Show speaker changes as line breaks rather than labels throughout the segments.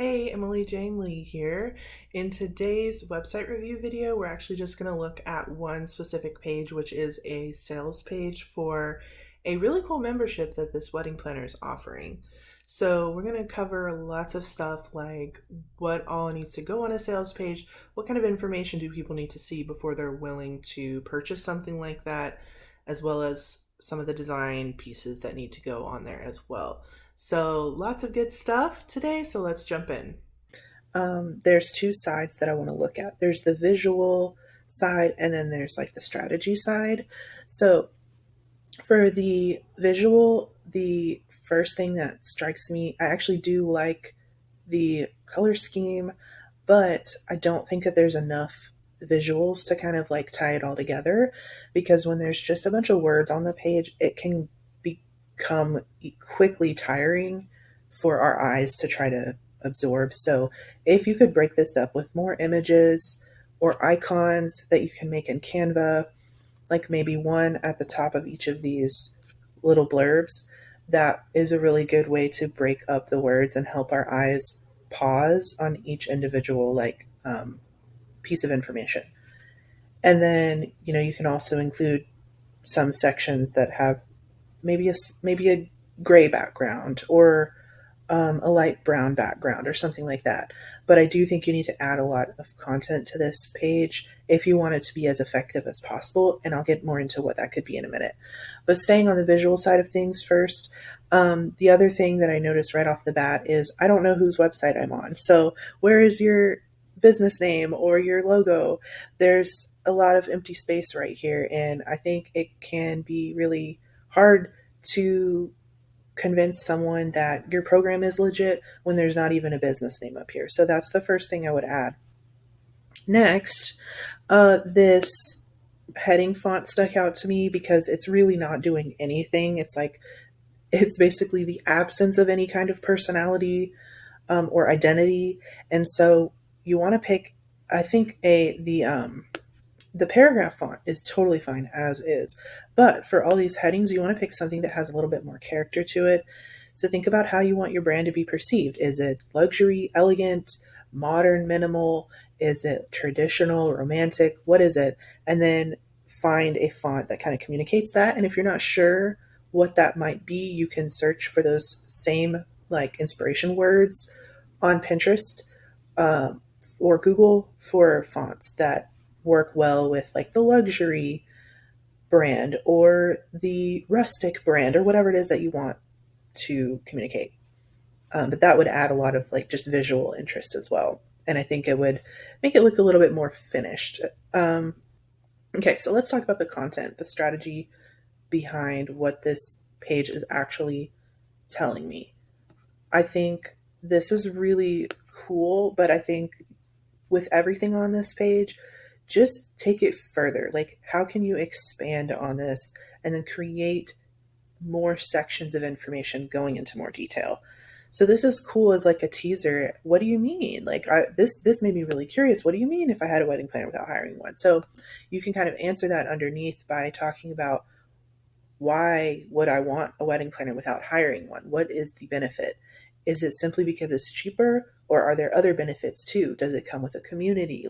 Hey, Emily Jane Lee here. In today's website review video, we're actually just going to look at one specific page, which is a sales page for a really cool membership that this wedding planner is offering. So we're going to cover lots of stuff like what all needs to go on a sales page, what kind of information do people need to see before they're willing to purchase something like that, as well as some of the design pieces that need to go on there as well. So lots of good stuff today, so let's jump in.
There's two sides that I want to look at. There's the visual side, and then there's like the strategy side. So for the visual, the first thing that strikes me, I actually do like the color scheme, but I don't think that there's enough visuals to kind of like tie it all together, because when there's just a bunch of words on the page, it can become quickly tiring for our eyes to try to absorb. So if you could break this up with more images or icons that you can make in Canva, like maybe one at the top of each of these little blurbs, that is a really good way to break up the words and help our eyes pause on each individual piece of information. And then you can also include some sections that have maybe a gray background or a light brown background or something like that. But I do think you need to add a lot of content to this page if you want it to be as effective as possible. And I'll get more into what that could be in a minute. But staying on the visual side of things first, the other thing that I noticed right off the bat is I don't know whose website I'm on. So where is your business name or your logo? There's a lot of empty space right here. And I think it can be really hard to convince someone that your program is legit when there's not even a business name up here. So that's the first thing I would add. Next, this heading font stuck out to me because it's really not doing anything. It's basically the absence of any kind of personality or identity, and so you want to pick. I think the paragraph font is totally fine as is. But for all these headings, you want to pick something that has a little bit more character to it. So think about how you want your brand to be perceived. Is it luxury, elegant, modern, minimal? Is it traditional, romantic? What is it? And then find a font that kind of communicates that. And if you're not sure what that might be, you can search for those same like inspiration words on Pinterest or Google for fonts that work well with like the luxury brand or the rustic brand or whatever it is that you want to communicate. But that would add a lot of like just visual interest as well. And I think it would make it look a little bit more finished. Okay, so let's talk about the content, the strategy behind what this page is actually telling me. I think this is really cool, but I think with everything on this page, just take it further. Like, how can you expand on this and then create more sections of information going into more detail? So this is cool as like a teaser. What do you mean? This made me really curious. What do you mean if I had a wedding planner without hiring one? So you can kind of answer that underneath by talking about why would I want a wedding planner without hiring one? What is the benefit? Is it simply because it's cheaper, or are there other benefits too? Does it come with a community?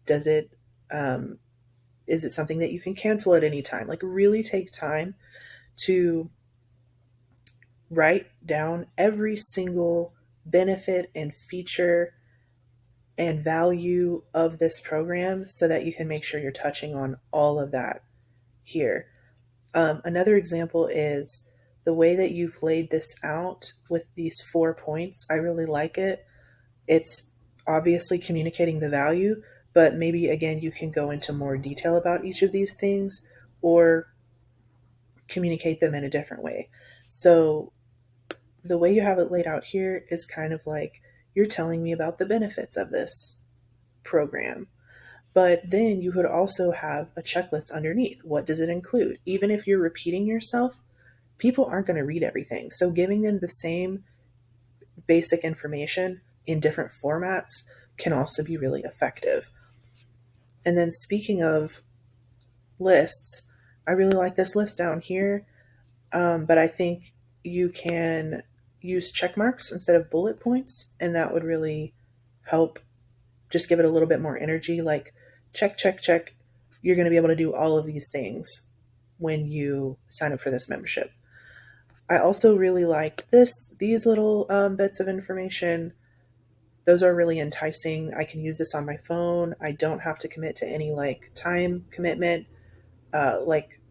Does it, um, is it something that you can cancel at any time? Like, really take time to write down every single benefit and feature and value of this program so that you can make sure you're touching on all of that here. Another example is the way that you've laid this out with these 4 points. I really like it. It's obviously communicating the value, but maybe again, you can go into more detail about each of these things or communicate them in a different way. So, the way you have it laid out here is kind of like you're telling me about the benefits of this program. But then you could also have a checklist underneath. What does it include? Even if you're repeating yourself, people aren't going to read everything. So giving them the same basic information in different formats can also be really effective. And then speaking of lists, I really like this list down here, but I think you can use check marks instead of bullet points, and that would really help just give it a little bit more energy. Like, check, check, check. You're going to be able to do all of these things when you sign up for this membership. I also really like these little bits of information. Those are really enticing. I can use this on my phone. I don't have to commit to any like time commitment, like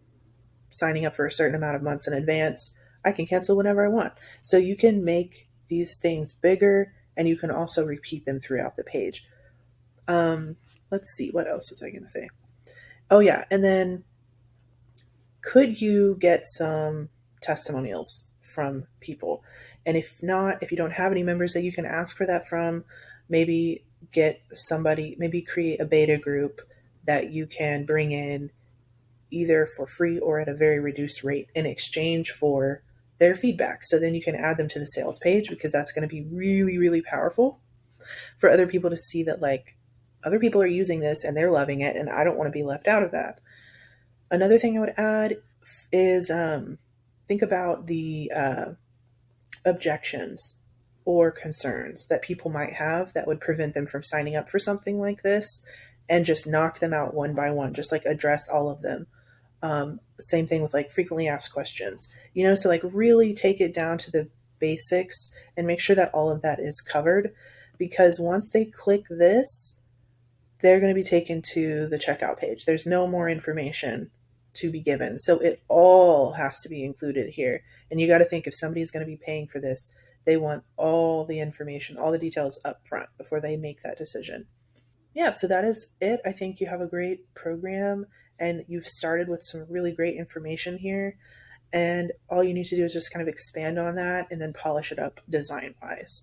signing up for a certain amount of months in advance. I can cancel whenever I want. So you can make these things bigger, and you can also repeat them throughout the page. Let's see, what else was I going to say? Oh, yeah. And then could you get some testimonials from people? And if not, if you don't have any members that you can ask for that from, maybe get somebody, maybe create a beta group that you can bring in either for free or at a very reduced rate in exchange for their feedback. So then you can add them to the sales page, because that's going to be really, really powerful for other people to see that, like, other people are using this and they're loving it, and I don't want to be left out of that. Another thing I would add is think about the objections or concerns that people might have that would prevent them from signing up for something like this, and just knock them out one by one, just like address all of them. Same thing with like frequently asked questions, so like really take it down to the basics and make sure that all of that is covered, because once they click this, they're going to be taken to the checkout page. There's no more information to be given. So it all has to be included here. And you got to think, if somebody's going to be paying for this, they want all the information, all the details up front before they make that decision. Yeah, so that is it. I think you have a great program, and you've started with some really great information here. And all you need to do is just kind of expand on that and then polish it up design wise.